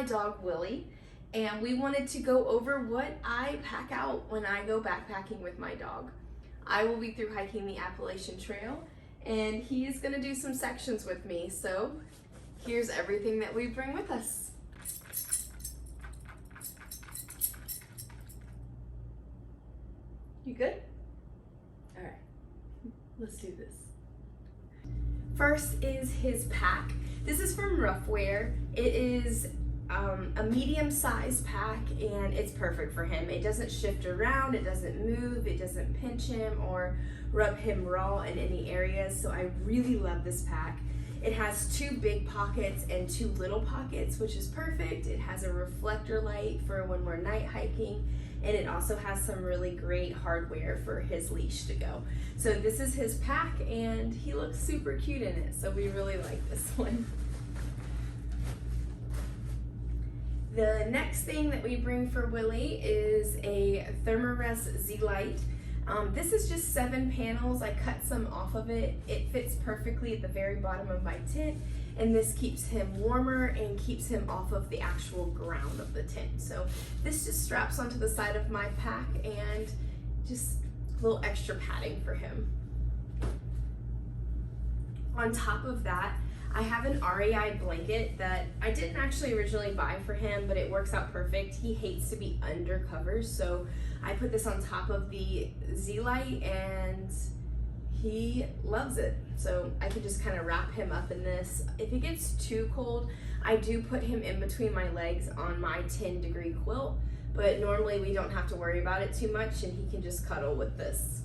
Dog Willie, and we wanted to go over what I pack out when I go backpacking with my dog. I will be through hiking the Appalachian Trail, and he is going to do some sections with me, so here's everything that we bring with us. You good? All right, let's do this. First is his pack. This is from Ruffwear. It is a medium-sized pack, and it's perfect for him. It doesn't shift around, it doesn't move, it doesn't pinch him or rub him raw in any areas, so I really love this pack. It has 2 big pockets and 2 little pockets, which is perfect. It has a reflector light for when we're night hiking, and it also has some really great hardware for his leash to go. So this is his pack, and he looks super cute in it, so we really like this one. The next thing that we bring for Willie is a thermarest zlite. This is just 7 panels. I cut some off of it. It fits perfectly at the very bottom of my tent, and this keeps him warmer and keeps him off of the actual ground of the tent. So this just straps onto the side of my pack and just a little extra padding for him. On top of that, I have an REI blanket that I didn't actually originally buy for him, but it works out perfect. He hates to be under covers, so I put this on top of the zlite, and he loves it. So I can just kind of wrap him up in this. If it gets too cold, I do put him in between my legs on my 10-degree quilt, but normally we don't have to worry about it too much, and he can just cuddle with this.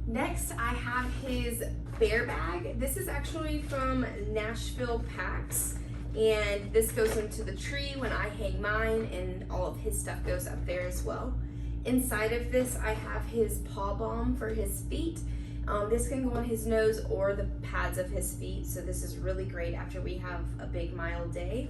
Next, I have his bear bag. This is actually from Nashville Packs, and this goes into the tree when I hang mine, and all of his stuff goes up there as well. Inside of this, I have his paw balm for his feet. This can go on his nose or the pads of his feet, so this is really great after we have a big mile day.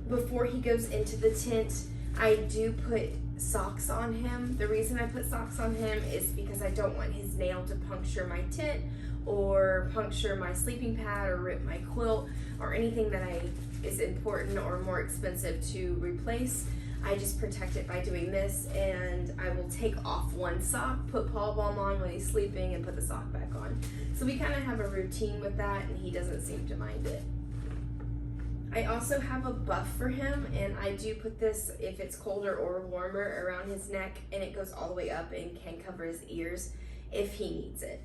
Before he goes into the tent, I do put socks on him. The reason I put socks on him is because I don't want his nail to puncture my tent or puncture my sleeping pad or rip my quilt or anything that is important or more expensive to replace. I just protect it by doing this, and I will take off one sock, put paw balm on when he's sleeping, and put the sock back on. So we kind of have a routine with that, and he doesn't seem to mind it. I also have a buff for him, and I do put this if it's colder or warmer around his neck, and it goes all the way up and can cover his ears if he needs it.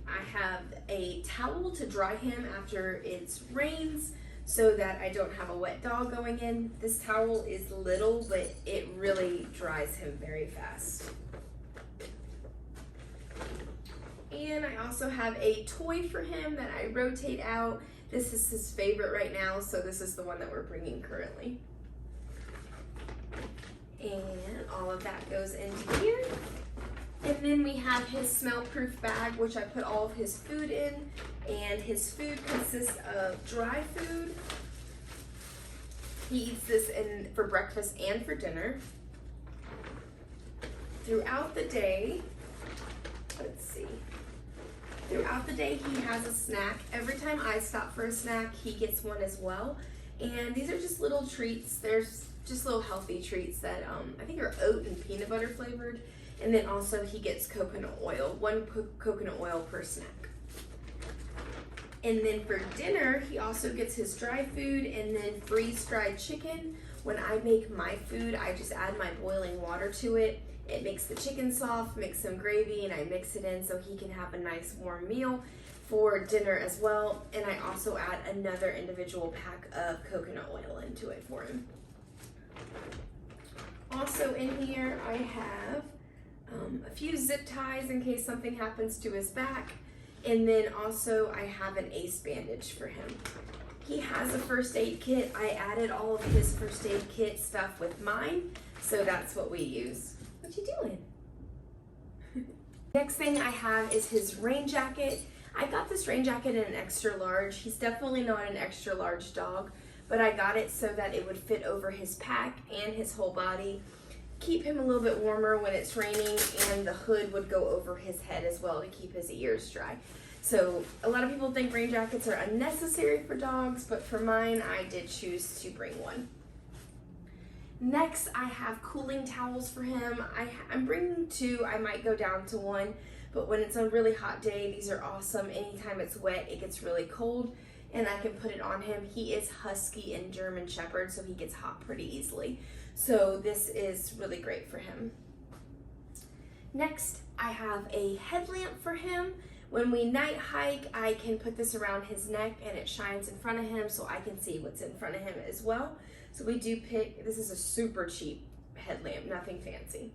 I have a towel to dry him after it rains so that I don't have a wet dog going in. This towel is little, but it really dries him very fast. And I also have a toy for him that I rotate out. This is his favorite right now, so this is the one that we're bringing currently. And all of that goes into here. And then we have his smell-proof bag, which I put all of his food in. And his food consists of dry food. He eats this for breakfast and for dinner. Throughout the day, Throughout the day, he has a snack. Every time I stop for a snack, he gets one as well. And these are just little treats. There's just little healthy treats that I think are oat and peanut butter flavored. And then also he gets coconut oil, 1 coconut oil per snack. And then for dinner, he also gets his dry food and then freeze-dried chicken. When I make my food, I just add my boiling water to it. It makes the chicken soft, makes some gravy, and I mix it in so he can have a nice warm meal for dinner as well. And I also add another individual pack of coconut oil into it for him. Also in here, I have a few zip ties in case something happens to his back. And then also I have an ace bandage for him. He has a first aid kit. I added all of his first aid kit stuff with mine, so that's what we use. What you doing? Next thing I have is his rain jacket. I got this rain jacket in an extra large. He's definitely not an extra large dog, but I got it so that it would fit over his pack and his whole body, keep him a little bit warmer when it's raining, and the hood would go over his head as well to keep his ears dry. So a lot of people think rain jackets are unnecessary for dogs, but for mine, I did choose to bring one. Next, I have cooling towels for him. I'm bringing 2. I might go down to 1, but when it's a really hot day, these are awesome. Anytime it's wet, it gets really cold, and I can put it on him. He is Husky and German Shepherd, so he gets hot pretty easily. So this is really great for him. Next, I have a headlamp for him. When we night hike, I can put this around his neck and it shines in front of him so I can see what's in front of him as well. So we do pick, this is a super cheap headlamp, nothing fancy.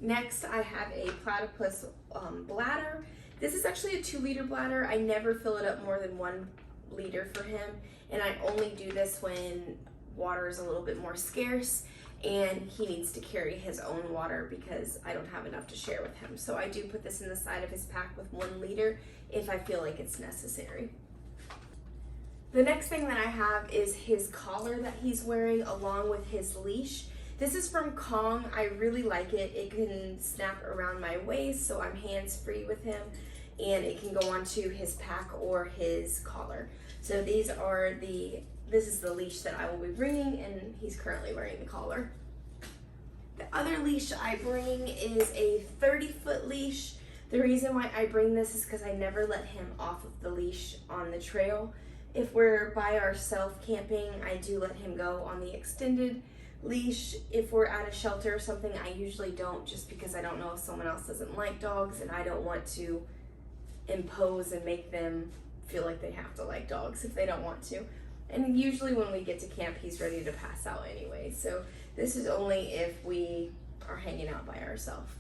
Next, I have a platypus bladder. This is actually a 2-liter bladder. I never fill it up more than 1 liter for him, and I only do this when water is a little bit more scarce and he needs to carry his own water because I don't have enough to share with him. So I do put this in the side of his pack with 1 liter if I feel like it's necessary. The next thing that I have is his collar that he's wearing along with his leash. This is from Kong. I really like it. It can snap around my waist so I'm hands-free with him, and it can go onto his pack or his collar. So this is the leash that I will be bringing, and he's currently wearing the collar. The other leash I bring is a 30-foot leash. The reason why I bring this is because I never let him off of the leash on the trail. If we're by ourselves camping, I do let him go on the extended leash. If we're at a shelter or something, I usually don't, just because I don't know if someone else doesn't like dogs and I don't want to impose and make them feel like they have to like dogs if they don't want to. And usually when we get to camp, he's ready to pass out anyway. So this is only if we are hanging out by ourselves.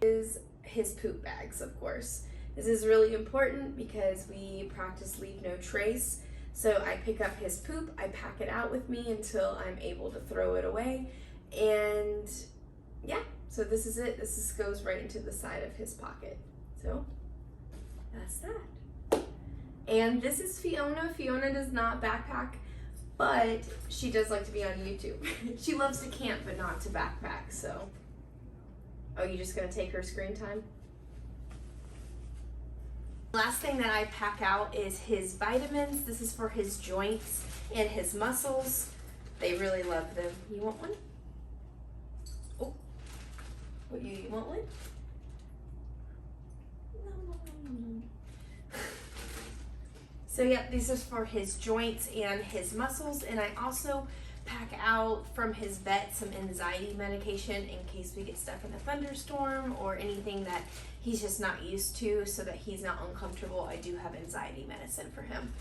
Is his poop bags, of course. This is really important because we practice leave no trace. So I pick up his poop, I pack it out with me until I'm able to throw it away. And yeah, so this is it. This goes right into the side of his pocket. So that's that. And this is Fiona. Fiona does not backpack, but she does like to be on YouTube. She loves to camp, but not to backpack, so. Oh, you just gonna take her screen time? Last thing that I pack out is his vitamins. This is for his joints and his muscles. They really love them. You want one? Oh, you want one? No. So yeah, this is for his joints and his muscles, and I also pack out from his vet some anxiety medication in case we get stuck in a thunderstorm or anything that he's just not used to, so that he's not uncomfortable. I do have anxiety medicine for him.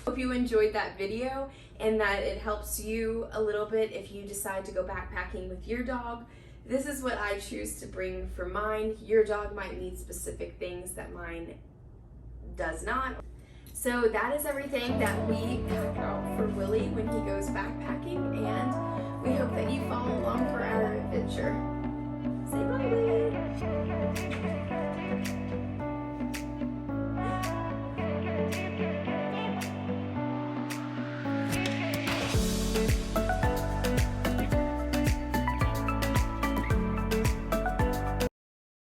Hope you enjoyed that video and that it helps you a little bit if you decide to go backpacking with your dog. This is what I choose to bring for mine. Your dog might need specific things that mine does not. So that is everything that we pack out for Willie when he goes backpacking, and we hope that you follow along for our adventure. Say bye, Willie.